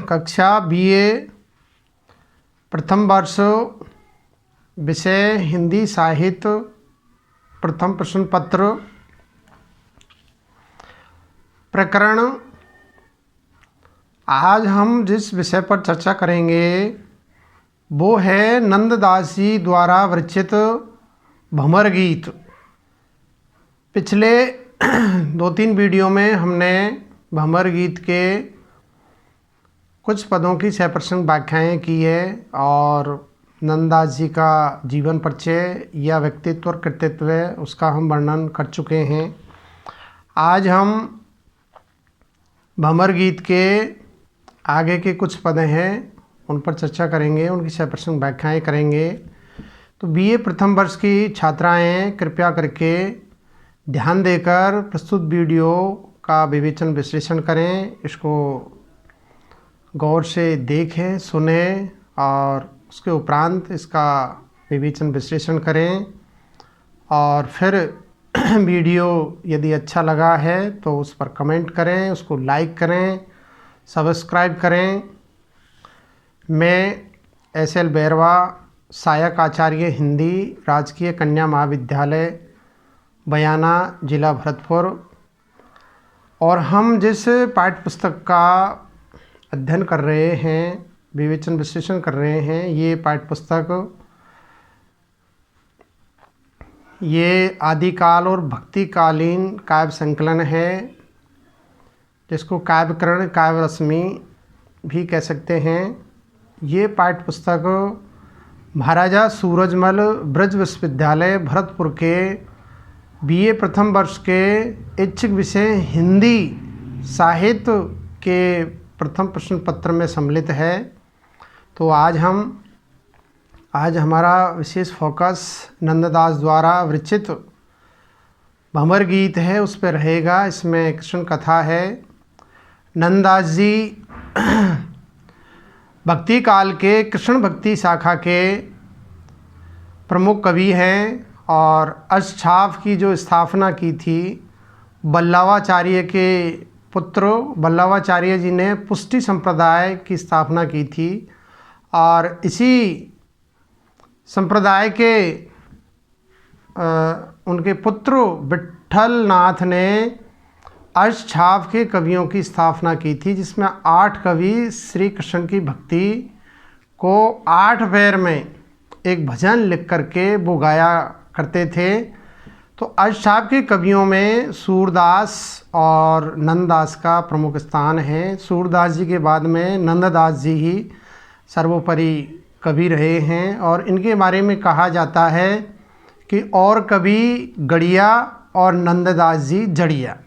कक्षा बीए प्रथम वर्ष, विषय हिंदी साहित्य, प्रथम प्रश्न पत्र, प्रकरण। आज हम जिस विषय पर चर्चा करेंगे वो है नंददास जी द्वारा विरचित भंवर गीत। पिछले 2-3 वीडियो में हमने भंवर गीत के कुछ पदों की सप्रसंग व्याख्याएँ की है और नंददास जी का जीवन परिचय या व्यक्तित्व और कृतित्व उसका हम वर्णन कर चुके हैं। आज हम भंवर गीत के आगे के कुछ पद हैं उन पर चर्चा करेंगे, उनकी सप्रसंग व्याख्याएँ करेंगे। तो बीए प्रथम वर्ष की छात्राएं कृपया करके ध्यान देकर प्रस्तुत वीडियो का विवेचन विश्लेषण करें, इसको गौर से देखें, सुनें और उसके उपरांत इसका विवेचन विश्लेषण करें। और फिर वीडियो यदि अच्छा लगा है तो उस पर कमेंट करें, उसको लाइक करें, सब्सक्राइब करें। मैं SL बैरवा, सहायक आचार्य हिंदी, राजकीय कन्या महाविद्यालय बयाना, जिला भरतपुर। और हम जिस पाठ्य पुस्तक का अध्ययन कर रहे हैं, विवेचन विश्लेषण कर रहे हैं, ये पाठ्य पुस्तक ये आदिकाल और भक्तिकालीन काव्य संकलन है, जिसको काव्यकरण, काव्य रश्मि भी कह सकते हैं। ये पाठ्य पुस्तक महाराजा सूरजमल ब्रज विश्वविद्यालय भरतपुर के बीए प्रथम वर्ष के इच्छुक विषय हिंदी साहित्य के प्रथम प्रश्न पत्र में सम्मिलित है। तो आज हमारा विशेष फोकस नंददास द्वारा विरचित भंवर गीत है, उस पर रहेगा। इसमें कृष्ण कथा है। नंददास जी भक्ति काल के कृष्ण भक्ति शाखा के प्रमुख कवि हैं और अष्टछाप की जो स्थापना की थी बल्लवाचार्य के पुत्र बल्लवाचार्य जी ने पुष्टि संप्रदाय की स्थापना की थी और इसी संप्रदाय के उनके पुत्र विट्ठल नाथ ने अष्टछाप के कवियों की स्थापना की थी, जिसमें 8 कवि श्री कृष्ण की भक्ति को 8 पैर में एक भजन लिख करके वो गाया करते थे। तो अष्टछाप के कवियों में सूरदास और नंददास का प्रमुख स्थान है। सूरदास जी के बाद में नंददास जी ही सर्वोपरि कवि रहे हैं और इनके बारे में कहा जाता है कि और कवि गड़िया और नंददास जी जड़िया।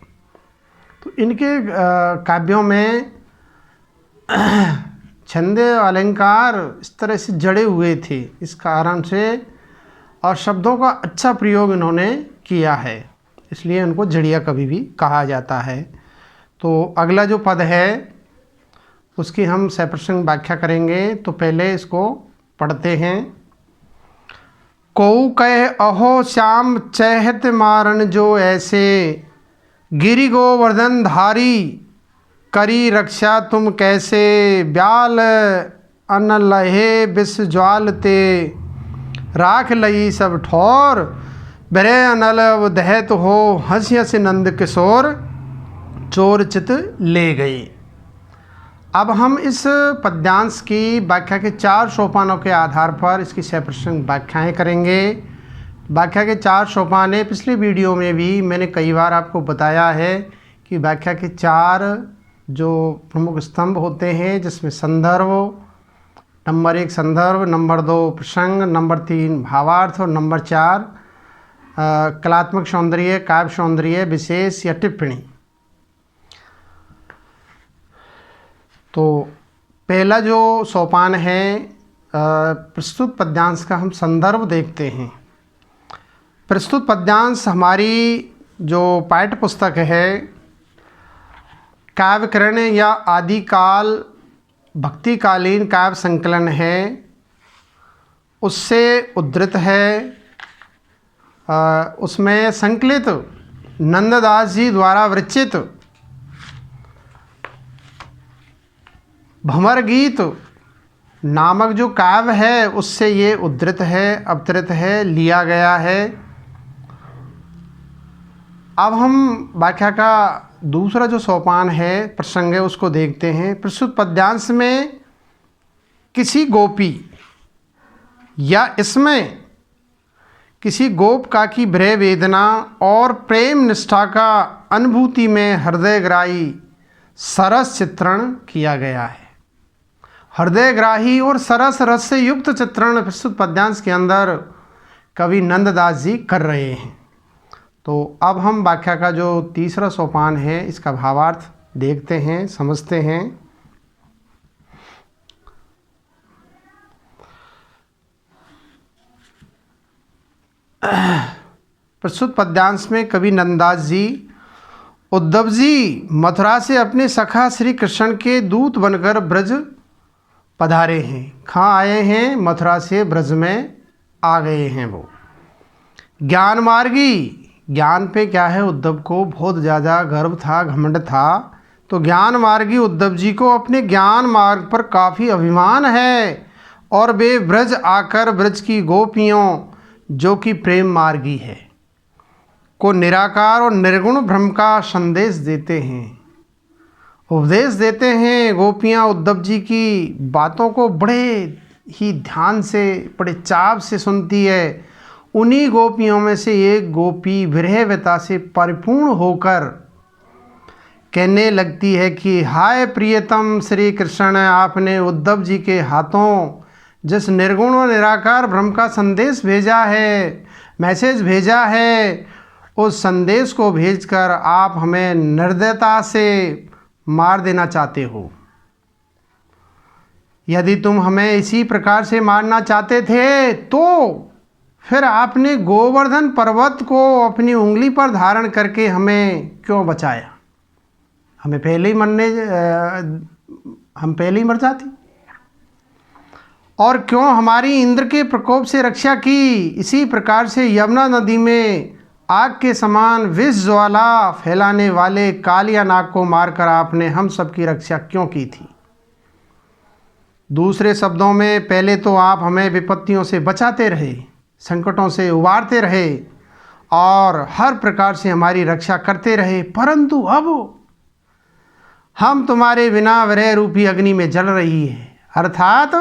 तो इनके काव्यों में छंद अलंकार इस तरह से जड़े हुए थे, इस कारण से और शब्दों का अच्छा प्रयोग इन्होंने किया है, इसलिए उनको जड़िया कवि भी कहा जाता है। तो अगला जो पद है उसकी हम सप्रसंग व्याख्या करेंगे। तो पहले इसको पढ़ते हैं। कौ कह अहो श्याम चहत मारन जो ऐसे, गिरि गोवर्धन धारी करी रक्षा तुम कैसे, ब्याल अन लहे विष ज्वाल ते, राख लई सब ठोर, बरे अनल दहत हो, हंस हंस नंद किशोर, चोर चित ले गए। अब हम इस पद्यांश की व्याख्या के 4 सोपानों के आधार पर इसकी सप्रसंग व्याख्याएँ करेंगे। व्याख्या के 4 सोपान है। पिछले वीडियो में भी मैंने कई बार आपको बताया है कि व्याख्या के 4 जो प्रमुख स्तंभ होते हैं, जिसमें संदर्भ, नंबर 1 संदर्भ, नंबर 2 प्रसंग, नंबर 3 भावार्थ और नंबर 4 कलात्मक सौंदर्य, काव्य सौंदर्य, विशेष या टिप्पणी। तो पहला जो सोपान है प्रस्तुत पद्यांश का, हम संदर्भ देखते हैं। प्रस्तुत पद्यांश हमारी जो पाठ्य पुस्तक है काव्यकरण या आदिकाल भक्तिकालीन काव्य संकलन है, उससे उद्धृत है। उसमें संकलित नंददास जी द्वारा विरचित भंवर गीत नामक जो काव्य है उससे ये उद्धृत है, अवतरित है, लिया गया है। अब हम व्याख्या का दूसरा जो सोपान है, प्रसंग है, उसको देखते हैं। प्रस्तुत पद्यांश में किसी गोपी या इसमें किसी गोपिका की विरह वेदना और प्रेम निष्ठा का अनुभूति में हृदयग्राही सरस चित्रण किया गया है। हृदयग्राही और सरस रस से युक्त चित्रण प्रस्तुत पद्यांश के अंदर कवि नंददास जी कर रहे हैं। तो अब हम व्याख्या का जो तीसरा सोपान है इसका भावार्थ देखते हैं, समझते हैं। प्रस्तुत पद्यांश में कवि नंददास जी उद्धव जी मथुरा से अपने सखा श्री कृष्ण के दूत बनकर ब्रज पधारे हैं। कहाँ आए हैं? मथुरा से ब्रज में आ गए हैं। वो ज्ञान मार्गी, ज्ञान पे क्या है, उद्धव को बहुत ज़्यादा गर्व था, घमंड था। तो ज्ञान मार्गी उद्धव जी को अपने ज्ञान मार्ग पर काफ़ी अभिमान है और वे ब्रज आकर ब्रज की गोपियों जो कि प्रेम मार्गी है को निराकार और निर्गुण ब्रह्म का संदेश देते हैं, उपदेश देते हैं। गोपियाँ उद्धव जी की बातों को बड़े ही ध्यान से, बड़े चाव से सुनती है। उन्हीं गोपियों में से एक गोपी विरह व्यथा से परिपूर्ण होकर कहने लगती है कि हाय प्रियतम श्री कृष्ण, आपने उद्धव जी के हाथों जिस निर्गुण और निराकार ब्रह्म का संदेश भेजा है, मैसेज भेजा है, उस संदेश को भेजकर आप हमें निर्दयता से मार देना चाहते हो। यदि तुम हमें इसी प्रकार से मारना चाहते थे तो फिर आपने गोवर्धन पर्वत को अपनी उंगली पर धारण करके हमें क्यों बचाया? हम पहले ही मर जाते। और क्यों हमारी इंद्र के प्रकोप से रक्षा की? इसी प्रकार से यमुना नदी में आग के समान विष ज्वाला फैलाने वाले कालिया नाग को मारकर आपने हम सबकी रक्षा क्यों की थी? दूसरे शब्दों में, पहले तो आप हमें विपत्तियों से बचाते रहे, संकटों से उबारते रहे और हर प्रकार से हमारी रक्षा करते रहे, परंतु अब हम तुम्हारे बिना विरह रूपी अग्नि में जल रही है, अर्थात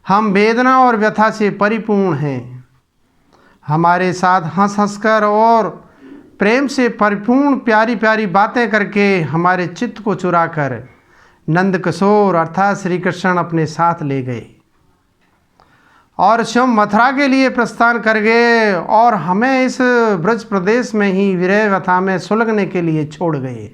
हम वेदना और व्यथा से परिपूर्ण हैं। हमारे साथ हंस हंसकर और प्रेम से परिपूर्ण प्यारी प्यारी बातें करके हमारे चित्त को चुराकर नंद किशोर अर्थात श्री कृष्ण अपने साथ ले गए और स्वयं मथुरा के लिए प्रस्थान कर गए और हमें इस ब्रज प्रदेश में ही विरह व्यथा में सुलगने के लिए छोड़ गए।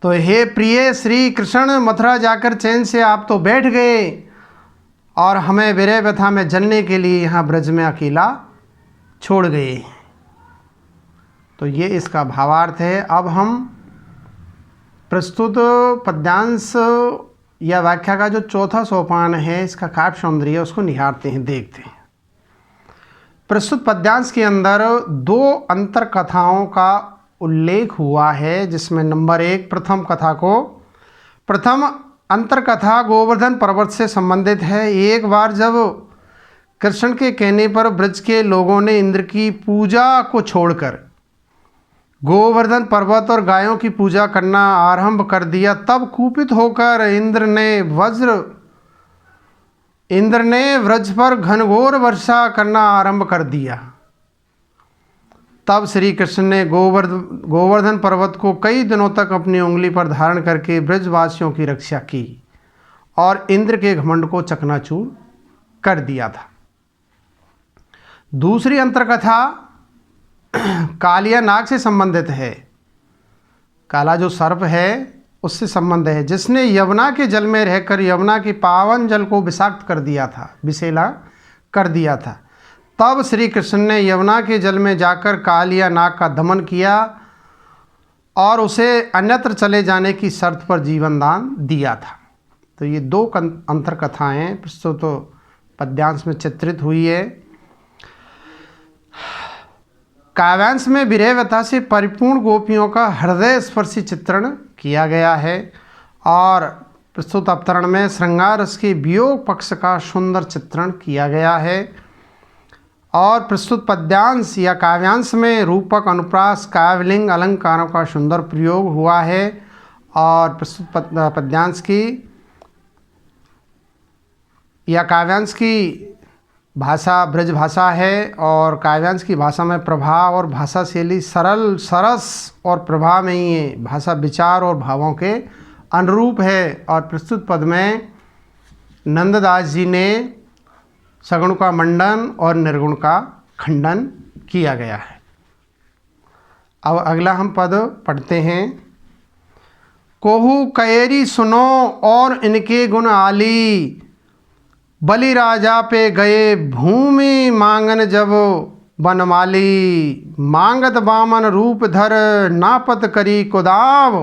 तो हे प्रिय श्री कृष्ण, मथुरा जाकर चैन से आप तो बैठ गए और हमें विरह व्यथा में जलने के लिए यहाँ ब्रज में अकेला छोड़ गए। तो ये इसका भावार्थ है। अब हम प्रस्तुत पद्यांश या व्याख्या का जो चौथा सोपान है, इसका काव्य सौंदर्य, उसको निहारते हैं, देखते हैं। प्रस्तुत पद्यांश के अंदर दो अंतर कथाओं का उल्लेख हुआ है, जिसमें नंबर 1 प्रथम अंतर कथा गोवर्धन पर्वत से संबंधित है। एक बार जब कृष्ण के कहने पर ब्रज के लोगों ने इंद्र की पूजा को छोड़कर गोवर्धन पर्वत और गायों की पूजा करना आरंभ कर दिया, तब कुपित होकर इंद्र ने ब्रज पर घनघोर वर्षा करना आरंभ कर दिया। तब श्री कृष्ण ने गोवर्धन पर्वत को कई दिनों तक अपनी उंगली पर धारण करके ब्रजवासियों की रक्षा की और इंद्र के घमंड को चकनाचूर कर दिया था। दूसरी अंतरकथा कालिया नाग से संबंधित है। काला जो सर्प है उससे संबंध है, जिसने यमुना के जल में रहकर यमुना के पावन जल को विषाक्त कर दिया था, विषैला कर दिया था। तब श्री कृष्ण ने यमुना के जल में जाकर कालिया नाग का दमन किया और उसे अन्यत्र चले जाने की शर्त पर जीवन दान दिया था। तो ये दो अंतर कथाएँ प्रस्तुत पद्यांश में चित्रित हुई है। काव्यांश में विरह व्यथा से परिपूर्ण गोपियों का हृदय स्पर्शी चित्रण किया गया है। और प्रस्तुत अवतरण में श्रृंगार रस के वियोग पक्ष का सुंदर चित्रण किया गया है। और प्रस्तुत पद्यांश या काव्यांश में रूपक, अनुप्रास, काव्यलिंग, अलंकारों का सुंदर प्रयोग हुआ है। और प्रस्तुत पद्यांश की या काव्यांश की भाषा ब्रज भाषा है। और काव्यांश की भाषा में प्रभाव और भाषा शैली सरल, सरस और प्रभावमयी है। भाषा विचार और भावों के अनुरूप है। और प्रस्तुत पद में नंददास जी ने सगुण का मंडन और निर्गुण का खंडन किया गया है। अब अगला हम पद पढ़ते हैं। कोहू कयरी सुनो और इनके गुण आली, बलि राजा पे गए भूमि मांगन जब बनमाली। मांगत बामन रूप धर नापत करी कुदाव,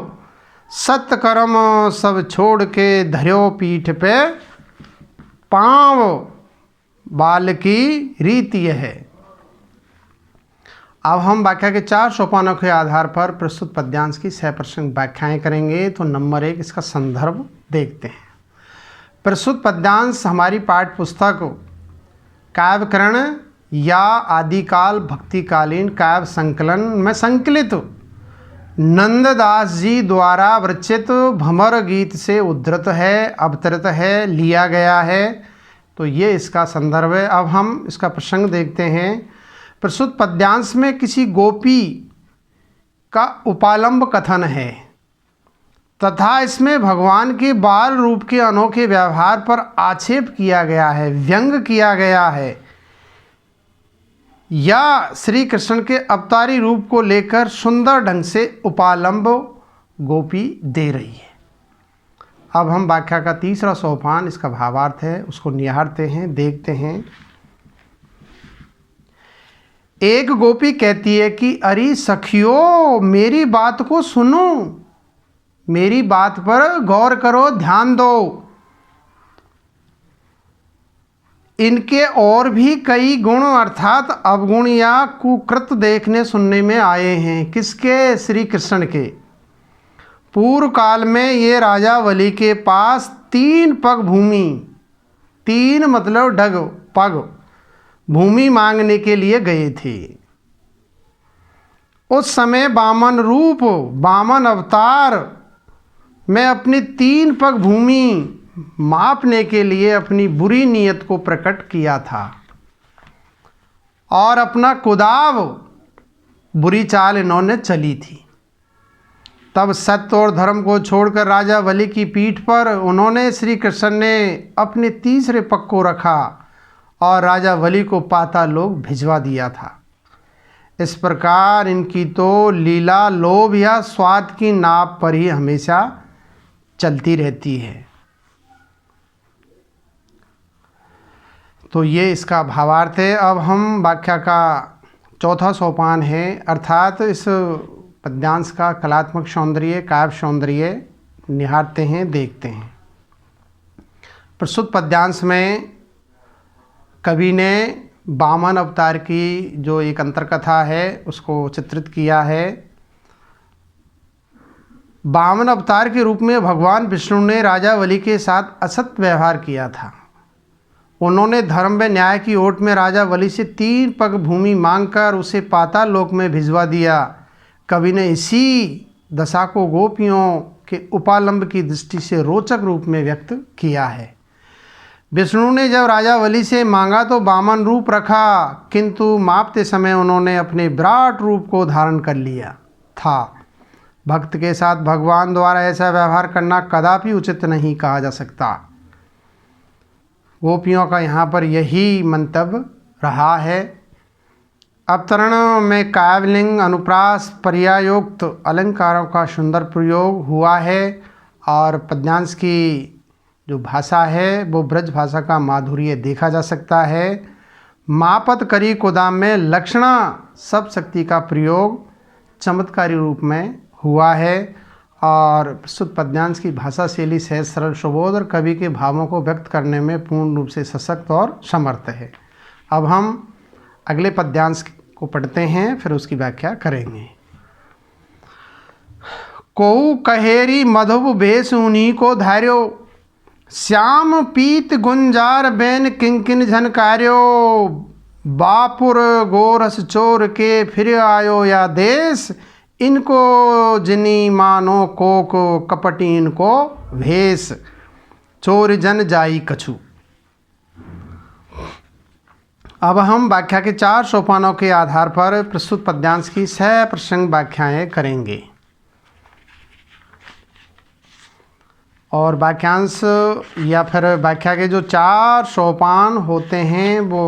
सत्कर्म सब छोड़ के धर्यो पीठ पे पाँव, बाल की रीति यह है। अब हम व्याख्या के 4 सोपानों के आधार पर प्रस्तुत पद्यांश की सप्रसंग व्याख्याएं करेंगे। तो नंबर 1 इसका संदर्भ देखते हैं। प्रस्तुत पद्यांश हमारी पाठ्य पुस्तक काव्यकरण या आदिकाल भक्तिकालीन काव्य संकलन में संकलित नंददास जी द्वारा रचित भंवर गीत से उद्धृत है, अवतरित है, लिया गया है। तो ये इसका संदर्भ है। अब हम इसका प्रसंग देखते हैं। प्रस्तुत पद्यांश में किसी गोपी का उपालंब कथन है तथा इसमें भगवान के बाल रूप के अनोखे व्यवहार पर आक्षेप किया गया है, व्यंग किया गया है, या श्री कृष्ण के अवतारी रूप को लेकर सुंदर ढंग से उपालंब गोपी दे रही है। अब हम व्याख्या का 3रा सोपान, इसका भावार्थ है, उसको निहारते हैं, देखते हैं। एक गोपी कहती है कि अरे सखियों, मेरी बात को सुनो, मेरी बात पर गौर करो, ध्यान दो। इनके और भी कई गुण अर्थात अवगुण या कुकृत देखने सुनने में आए हैं। किसके? श्री कृष्ण के। पूर्व काल में ये राजा बलि के पास 3 पग भूमि, 3 मतलब ढग पग भूमि मांगने के लिए गए थे। उस समय वामन रूप, वामन अवतार में अपनी 3 पग भूमि मापने के लिए अपनी बुरी नीयत को प्रकट किया था और अपना कुदाव, बुरी चाल इन्होंने चली थी। तब सत्य और धर्म को छोड़कर राजा बलि की पीठ पर उन्होंने, श्री कृष्ण ने अपने 3रे पग को रखा और राजा बलि को पाताल लोक भिजवा दिया था। इस प्रकार इनकी तो लीला लोभ या स्वाद की नाप पर ही हमेशा चलती रहती है। तो ये इसका भावार्थ है। अब हम व्याख्या का 4था सोपान है, अर्थात इस पद्यांश का कलात्मक सौंदर्य, काव्य सौंदर्य निहारते हैं, देखते हैं। प्रस्तुत पद्यांश में कवि ने वामन अवतार की जो एक अंतरकथा है उसको चित्रित किया है। वामन अवतार के रूप में भगवान विष्णु ने राजा बलि के साथ असत व्यवहार किया था। उन्होंने धर्म व न्याय की ओट में राजा बलि से 3 पग भूमि मांगकर उसे पाताल लोक में भिजवा दिया। कवि ने इसी दशा को गोपियों के उपालंब की दृष्टि से रोचक रूप में व्यक्त किया है। विष्णु ने जब राजा बलि से मांगा तो वामन रूप रखा, किंतु मापते समय उन्होंने अपने विराट रूप को धारण कर लिया था। भक्त के साथ भगवान द्वारा ऐसा व्यवहार करना कदापि उचित नहीं कहा जा सकता। गोपियों का यहाँ पर यही मंतव्य रहा है। अवतरण में काव्यलिंग, अनुप्रास, पर्यायोक्त अलंकारों का सुंदर प्रयोग हुआ है और पद्यांश की जो भाषा है वो ब्रज भाषा का माधुर्य देखा जा सकता है। मापत करी कुदाम में लक्षणा सब शक्ति का प्रयोग चमत्कारी रूप में हुआ है और प्रस्तुत पद्यांश की भाषा शैली सहज, सरल, सुबोध और कवि के भावों को व्यक्त करने में पूर्ण रूप से सशक्त और समर्थ है। अब हम अगले पद्यांश को पढ़ते हैं, फिर उसकी व्याख्या करेंगे। कोऊ कहेरी मधुब भेष उन्हीं को धार्यो, श्याम पीत गुंजार बैन किंकिन झनकार्यो, बापुर गोरस चोर के फिर आयो या देश, इनको जिनी मानो कोक कपटी इनको भेष, चोर जन जाई कछु। अब हम व्याख्या के 4 सोपानों के आधार पर प्रस्तुत पद्यांश की 6 प्रसंग व्याख्याएं करेंगे। और वाक्यांश या फिर व्याख्या के जो 4 सोपान होते हैं वो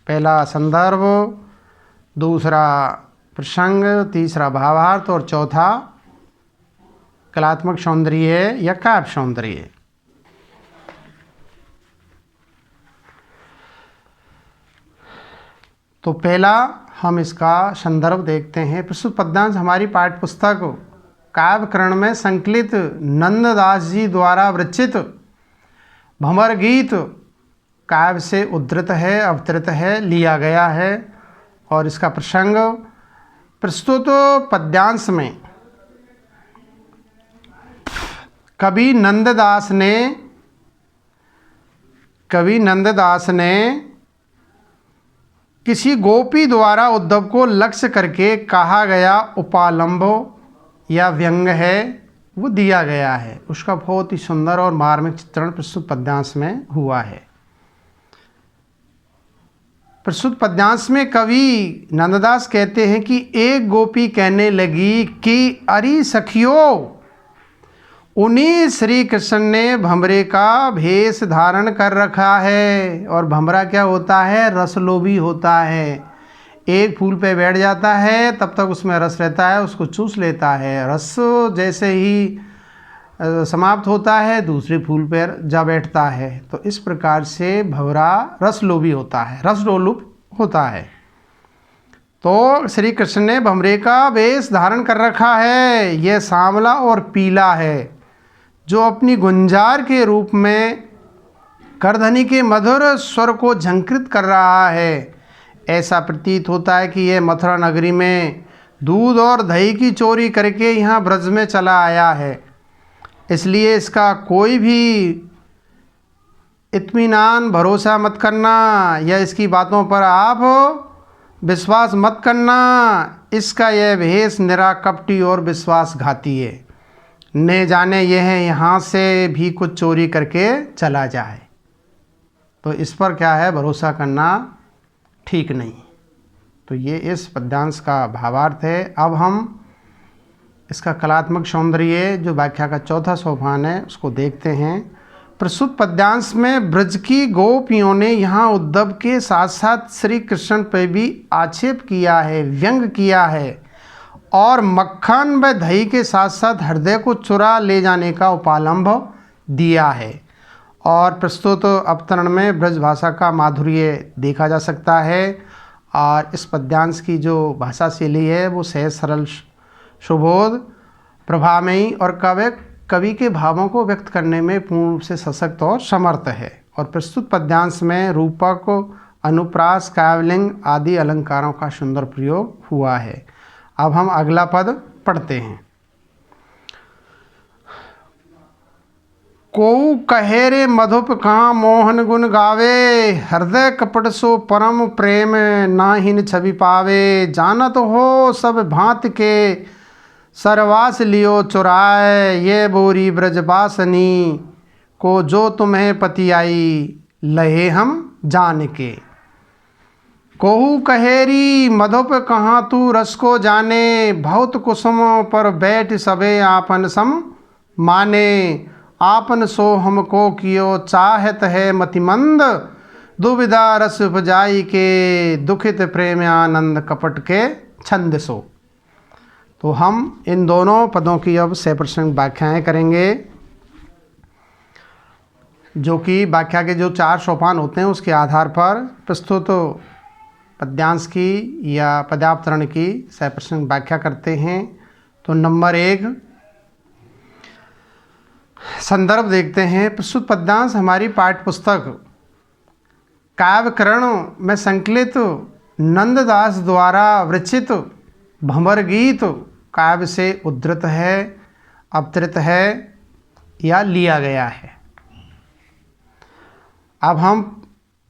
पहला संदर्भ, दूसरा प्रसंग, तीसरा भावार्थ और चौथा कलात्मक सौंदर्य या काव्य सौंदर्य। तो पहला हम इसका संदर्भ देखते हैं। प्रस्तुत पद्यांश हमारी पाठ्य पुस्तक काव्यकरण में संकलित नंददास जी द्वारा रचित भंवर गीत काव्य से उद्धृत है, अवतरित है, लिया गया है। और इसका प्रसंग प्रस्तुत पद्यांश में कवि नंददास ने किसी गोपी द्वारा उद्धव को लक्ष्य करके कहा गया उपालंब या व्यंग है, वो दिया गया है। उसका बहुत ही सुंदर और मार्मिक चित्रण प्रस्तुत पद्यांश में हुआ है। प्रस्तुत पद्यांश में कवि नंददास कहते हैं कि एक गोपी कहने लगी कि अरे सखियों, उन्हीं श्री कृष्ण ने भंवरे का भेष धारण कर रखा है। और भंवरा क्या होता है? रसलोभी होता है। एक फूल पे बैठ जाता है, तब तक उसमें रस रहता है, उसको चूस लेता है। रस जैसे ही समाप्त होता है, दूसरे फूल पर जा बैठता है। तो इस प्रकार से भंवरा रसलोभी होता है, रसलोलुप होता है। तो श्री कृष्ण ने भंवरे का वेश धारण कर रखा है। यह सांवला और पीला है, जो अपनी गुंजार के रूप में करधनी के मधुर स्वर को झंकृत कर रहा है। ऐसा प्रतीत होता है कि यह मथुरा नगरी में दूध और दही की चोरी करके यहाँ ब्रज में चला आया है। इसलिए इसका कोई भी इत्मीनान भरोसा मत करना, या इसकी बातों पर आप विश्वास मत करना। इसका यह भेष निरा कपटी और विश्वासघाती है। न जाने यह यहाँ से भी कुछ चोरी करके चला जाए। तो इस पर क्या है, भरोसा करना ठीक नहीं। तो ये इस पद्यांश का भावार्थ है। अब हम इसका कलात्मक सौंदर्य जो व्याख्या का 4था सोपान है उसको देखते हैं। प्रस्तुत पद्यांश में ब्रज की गोपियों ने यहाँ उद्धव के साथ साथ श्री कृष्ण पर भी आक्षेप किया है, व्यंग किया है, और मक्खन व दही के साथ साथ हृदय को चुरा ले जाने का उपालंब दिया है। और प्रस्तुत अवतरण में ब्रज भाषा का माधुर्य देखा जा सकता है। और इस पद्यांश की जो भाषा शैली है वो सहज, सरल, सुबोध, प्रभामयी और कवि के भावों को व्यक्त करने में पूर्ण रूप से सशक्त और समर्थ है। और प्रस्तुत पद्यांश में रूपक, अनुप्रास, काव्यलिंग आदि अलंकारों का सुंदर प्रयोग हुआ है। अब हम अगला पद पढ़ते हैं। कोऊ कहे रे मधुप कहाँ मोहन गुण गावे, हृदय कपट सो परम प्रेम नाहिन छवि पावे, जानत हो सब भांत के सरवास लियो चुराए, ये बोरी ब्रजवासनी को जो तुम्हें पति आई, लहे हम जान के। कोहू कहेरी मधुप कहाँ तू रस को जाने, बहुत कुसुम पर बैठ सबे आपन सम माने, आपन सो हमको कियो चाहत है मतिमंद, दुविधा रस उपजाई के दुखित प्रेम आनंद कपट के छंद सो। तो हम इन दोनों पदों की अब सप्रसंग व्याख्याएं करेंगे, जो कि व्याख्या के जो 4 सोपान होते हैं उसके आधार पर प्रस्तुत पद्यांश की या पद्यावतरण की सप्रसंग व्याख्या करते हैं। तो नंबर 1 संदर्भ देखते हैं। प्रस्तुत पद्यांश हमारी पाठ्य पुस्तक काव्यकरण में संकलित नंददास द्वारा रचित भंवर गीत काव्य से उद्धृत है। अवतरित है या लिया गया है। अब हम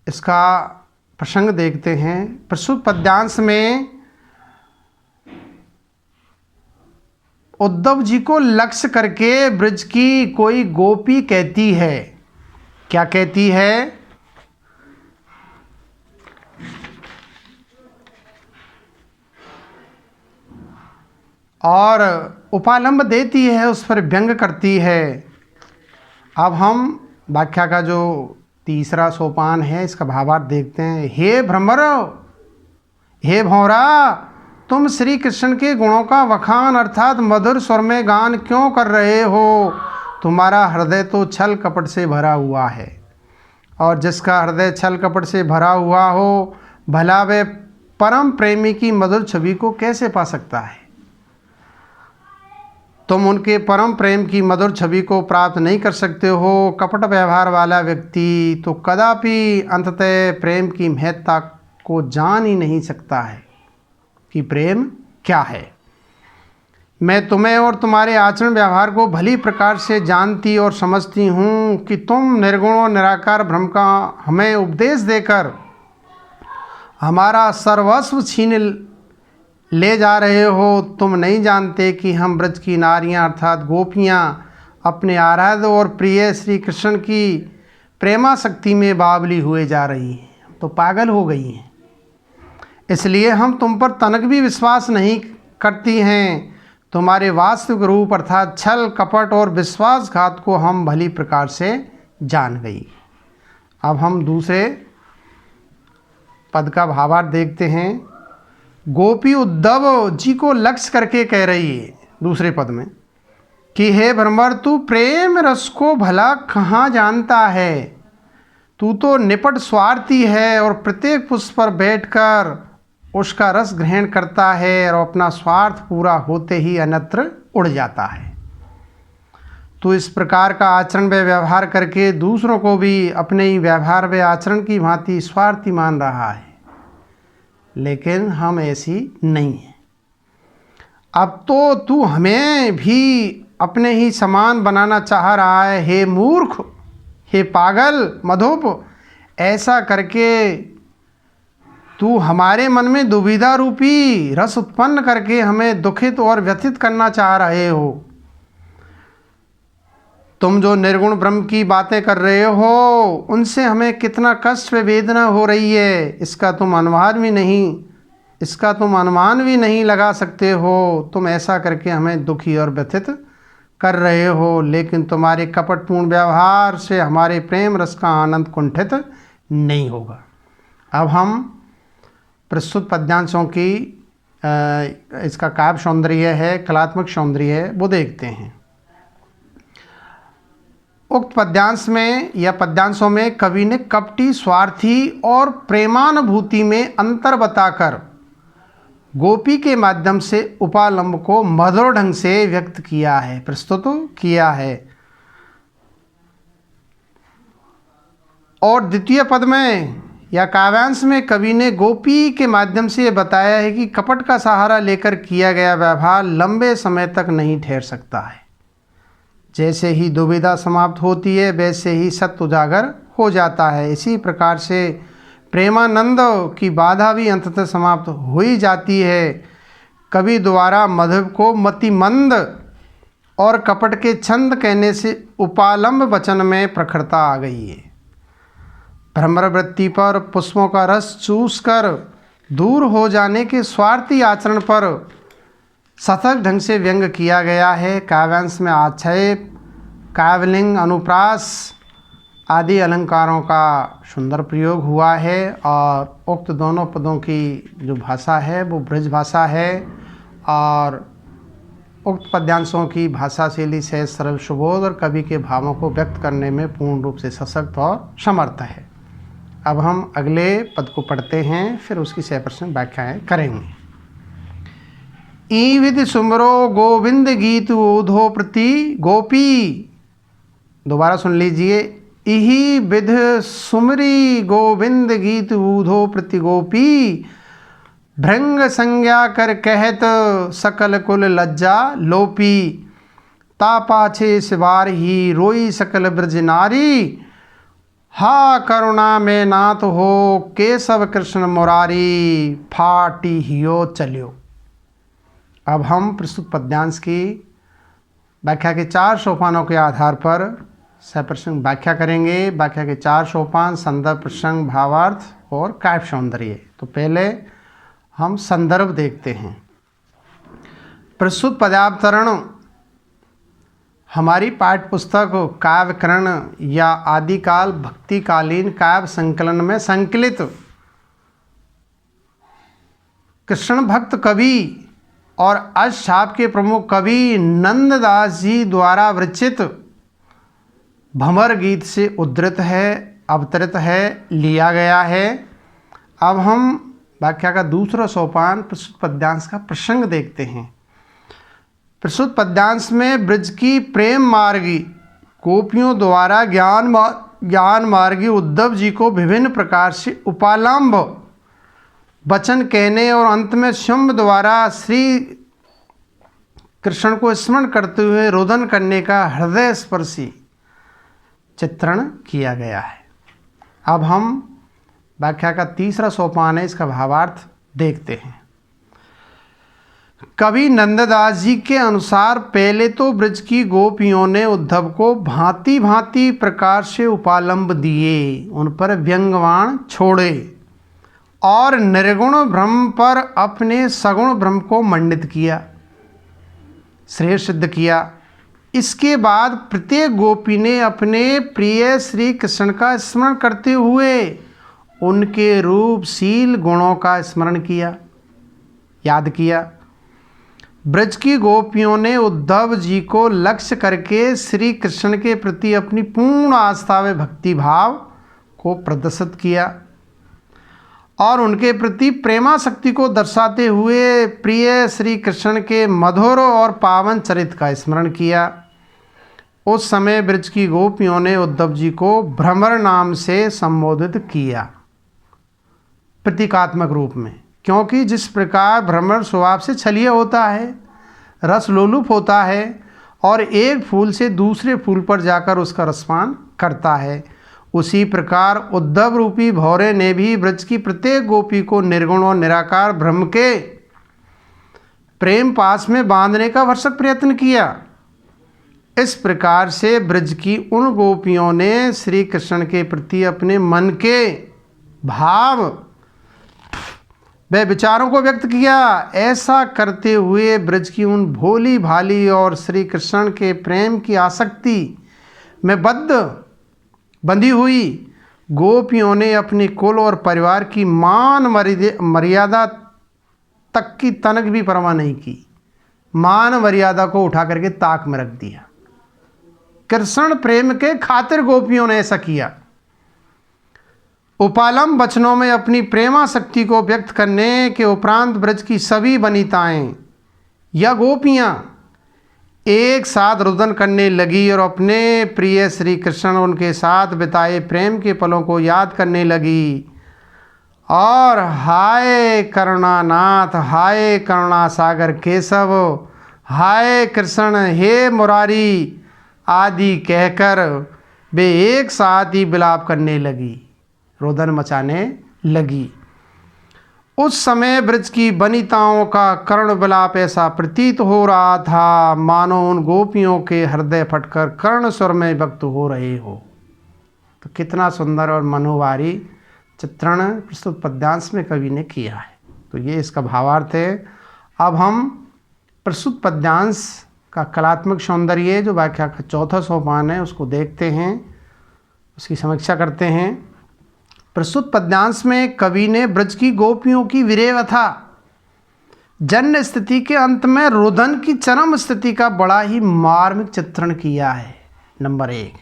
इसका प्रसंग देखते हैं। प्रस्तुत पद्यांश में उद्धव जी को लक्ष्य करके ब्रज की कोई गोपी कहती है। क्या कहती है? और उपालंब देती है, उस पर व्यंग करती है। अब हम व्याख्या का जो तीसरा सोपान है इसका भावार्थ देखते हैं। हे भ्रमर, हे भौरा, तुम श्री कृष्ण के गुणों का वखान अर्थात मधुर स्वर में गान क्यों कर रहे हो? तुम्हारा हृदय तो छल कपट से भरा हुआ है, और जिसका हृदय छल कपट से भरा हुआ हो भला वे परम प्रेमी की मधुर छवि को कैसे पा सकता है? तुम उनके परम प्रेम की मधुर छवि को प्राप्त नहीं कर सकते हो। कपट व्यवहार वाला व्यक्ति तो कदापि अंततः प्रेम की महत्ता को जान ही नहीं सकता है कि प्रेम क्या है। मैं तुम्हें और तुम्हारे आचरण व्यवहार को भली प्रकार से जानती और समझती हूँ कि तुम निर्गुण और निराकार ब्रह्म का हमें उपदेश देकर हमारा सर्वस्व छीन ले जा रहे हो। तुम नहीं जानते कि हम ब्रज की नारियां अर्थात गोपियां अपने आराध्य और प्रिय श्री कृष्ण की प्रेमा शक्ति में बावली हुए जा रही हैं, तो पागल हो गई हैं। इसलिए हम तुम पर तनक भी विश्वास नहीं करती हैं। तुम्हारे वास्तविक रूप अर्थात छल कपट और विश्वासघात को हम भली प्रकार से जान गई। अब हम दूसरे पद का भावार्थ देखते हैं। गोपी उद्धव जी को लक्ष्य करके कह रही है दूसरे पद में कि हे भ्रमर, तू प्रेम रस को भला कहाँ जानता है? तू तो निपट स्वार्थी है और प्रत्येक पुष्प पर बैठकर उसका रस ग्रहण करता है और अपना स्वार्थ पूरा होते ही अन्यत्र उड़ जाता है। तू इस प्रकार का आचरण व व्यवहार करके दूसरों को भी अपने ही व्यवहार व आचरण की भांति स्वार्थी मान रहा है, लेकिन हम ऐसी नहीं हैं। अब तो तू हमें भी अपने ही समान बनाना चाह रहा है। हे मूर्ख, हे पागल मधुप, ऐसा करके तू हमारे मन में दुविधा रूपी रस उत्पन्न करके हमें दुखित और व्यथित करना चाह रहे हो। तुम जो निर्गुण ब्रह्म की बातें कर रहे हो उनसे हमें कितना कष्ट व वेदना हो रही है, इसका तुम अनुमान भी नहीं लगा सकते हो। तुम ऐसा करके हमें दुखी और व्यथित कर रहे हो, लेकिन तुम्हारे कपटपूर्ण व्यवहार से हमारे प्रेम रस का आनंद कुंठित नहीं होगा। अब हम प्रस्तुत पद्यांशों की इसका काव्य सौंदर्य है, कलात्मक सौंदर्य है, वो देखते हैं। उक्त पद्यांश में या पद्यांशों में कवि ने कपटी, स्वार्थी और प्रेमानुभूति में अंतर बताकर गोपी के माध्यम से उपालंब को मधुर ढंग से व्यक्त किया है, प्रस्तुत किया है। और द्वितीय पद में या काव्यांश में कवि ने गोपी के माध्यम से ये बताया है कि कपट का सहारा लेकर किया गया व्यवहार लंबे समय तक नहीं ठहर सकता है। जैसे ही दुविधा समाप्त होती है वैसे ही सत्य उजागर हो जाता है। इसी प्रकार से प्रेमानंद की बाधा भी अंततः समाप्त हो ही जाती है। कवि द्वारा मधुर को मतिमंद और कपट के छंद कहने से उपालंब वचन में प्रखरता आ गई है। भ्रमर वृत्ति पर पुष्पों का रस चूस कर दूर हो जाने के स्वार्थी आचरण पर सतर्क ढंग से व्यंग किया गया है। काव्यांश में आक्षेप, काव्यलिंग, अनुप्रास आदि अलंकारों का सुंदर प्रयोग हुआ है और उक्त दोनों पदों की जो भाषा है वो ब्रज भाषा है और उक्त पद्यांशों की भाषा शैली सहज सरल सुबोध और कवि के भावों को व्यक्त करने में पूर्ण रूप से सशक्त और समर्थ है। अब हम अगले पद को पढ़ते हैं, फिर उसकी 6% व्याख्याएँ करेंगे। ई विधि सुमरो गोविंद गीत ऊधो प्रति गोपी, दोबारा सुन लीजिए। इही विध सुमरी गोविंद गीत ऊधो प्रति गोपी, भृंग संज्ञा कर कहत सकल कुल लज्जा लोपी। ता पाछे सिवार ही रोई सकल ब्रज नारी, हा करुणा में नाथ हो केशव कृष्ण मुरारी, फाटी हियो चलियो। अब हम प्रस्तुत पद्यांश की व्याख्या के 4 सोपानों के आधार पर सप्रसंग व्याख्या करेंगे। व्याख्या के 4 सोपान संदर्भ, प्रसंग, भावार्थ और काव्य सौंदर्य। तो पहले हम संदर्भ देखते हैं। प्रस्तुत पदावतरण हमारी पाठ्य पुस्तक काव्यकरण या आदिकाल भक्तिकालीन काव्य संकलन में संकलित कृष्ण भक्त कवि और अष्टछाप के प्रमुख कवि नंददास जी द्वारा विरचित भंवर गीत से उद्धृत है, अवतरित है, लिया गया है। अब हम व्याख्या का दूसरा सोपान प्रस्तुत पद्यांश का प्रसंग देखते हैं। प्रस्तुत पद्यांश में ब्रज की प्रेम मार्गी गोपियों द्वारा ज्ञान मार्गी उद्धव जी को विभिन्न प्रकार से उपालंब वचन कहने और अंत में शुंभ द्वारा श्री कृष्ण को स्मरण करते हुए रोदन करने का हृदय स्पर्शी चित्रण किया गया है। अब हम व्याख्या का तीसरा सोपान है, इसका भावार्थ देखते हैं। कवि नंददास जी के अनुसार पहले तो ब्रज की गोपियों ने उद्धव को भांति भांति प्रकार से उपालंब दिए, उन पर व्यंग्यवाण छोड़े और निर्गुण ब्रह्म पर अपने सगुण ब्रह्म को मंडित किया, श्रेय सिद्ध किया। इसके बाद प्रत्येक गोपी ने अपने प्रिय श्री कृष्ण का स्मरण करते हुए उनके रूप शील गुणों का स्मरण किया, याद किया। ब्रज की गोपियों ने उद्धव जी को लक्ष्य करके श्री कृष्ण के प्रति अपनी पूर्ण आस्था व भक्ति भाव को प्रदर्शित किया और उनके प्रति प्रेमाशक्ति को दर्शाते हुए प्रिय श्री कृष्ण के मधुर और पावन चरित्र का स्मरण किया। उस समय ब्रज की गोपियों ने उद्धव जी को भ्रमर नाम से संबोधित किया, प्रतीकात्मक रूप में, क्योंकि जिस प्रकार भ्रमर स्वभाव से छलिया होता है, रस लोलुप होता है और एक फूल से दूसरे फूल पर जाकर उसका रसपान करता है, उसी प्रकार उद्धव रूपी भौरे ने भी ब्रज की प्रत्येक गोपी को निर्गुण और निराकार ब्रह्म के प्रेम पास में बांधने का भरसक प्रयत्न किया। इस प्रकार से ब्रज की उन गोपियों ने श्री कृष्ण के प्रति अपने मन के भाव वे विचारों को व्यक्त किया। ऐसा करते हुए ब्रज की उन भोली भाली और श्री कृष्ण के प्रेम की आसक्ति में बंधी हुई गोपियों ने अपने कुल और परिवार की मान मर्यादा तक की तनक भी परवाह नहीं की, मान मर्यादा को उठा करके ताक में रख दिया। कृष्ण प्रेम के खातिर गोपियों ने ऐसा किया। उपालंब वचनों में अपनी प्रेमाशक्ति को व्यक्त करने के उपरांत ब्रज की सभी वनिताएं या गोपियां एक साथ रुदन करने लगी और अपने प्रिय श्री कृष्ण उनके साथ बिताए प्रेम के पलों को याद करने लगी और हाय करुणानाथ, हाय करुणा सागर केशव, हाय कृष्ण, हे मुरारी आदि कहकर वे एक साथ ही विलाप करने लगी, रोदन मचाने लगी। उस समय ब्रज की वनिताओं का कर्ण विलाप ऐसा प्रतीत हो रहा था मानो उन गोपियों के हृदय फटकर कर्ण स्वर में व्यक्त हो रहे हो। तो कितना सुंदर और मनोहारी चित्रण प्रस्तुत पद्यांश में कवि ने किया है। तो ये इसका भावार्थ है। अब हम प्रस्तुत पद्यांश का कलात्मक सौंदर्य जो व्याख्या का चौथा सोपान है उसको देखते हैं, उसकी समीक्षा करते हैं। प्रस्तुत पद्यांश में कवि ने ब्रज की गोपियों की विरहव्यथा जन्य स्थिति के अंत में रुदन की चरम स्थिति का बड़ा ही मार्मिक चित्रण किया है, नंबर 1।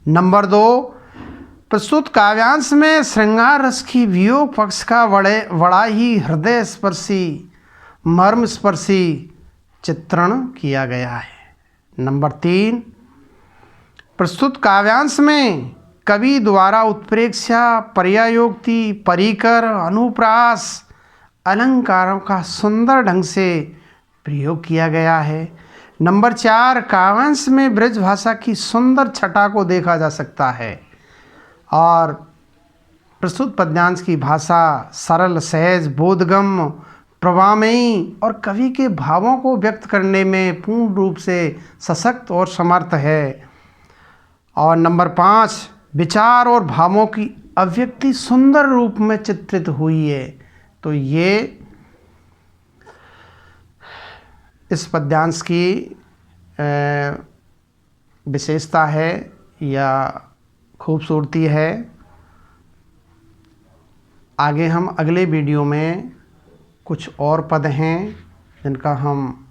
नंबर 2, प्रस्तुत काव्यांश में श्रृंगार रस की वियोग पक्ष का बड़ा ही हृदय स्पर्शी मर्म स्पर्शी चित्रण किया गया है। नंबर 3, प्रस्तुत काव्यांश में कवि द्वारा उत्प्रेक्षा, पर्यायोक्ति, परिकर, अनुप्रास अलंकारों का सुंदर ढंग से प्रयोग किया गया है। नंबर 4, काव्यांश में ब्रज भाषा की सुंदर छटा को देखा जा सकता है और प्रस्तुत पद्यांश की भाषा सरल, सहज, बोधगम्य, प्रभामयी और कवि के भावों को व्यक्त करने में पूर्ण रूप से सशक्त और समर्थ है। और नंबर 5, विचार और भावों की अभिव्यक्ति सुंदर रूप में चित्रित हुई है। तो ये इस पद्यांश की विशेषता है या खूबसूरती है। आगे हम अगले वीडियो में कुछ और पद हैं जिनका हम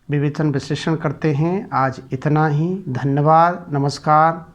विवेचन विश्लेषण करते हैं। आज इतना ही। धन्यवाद। नमस्कार।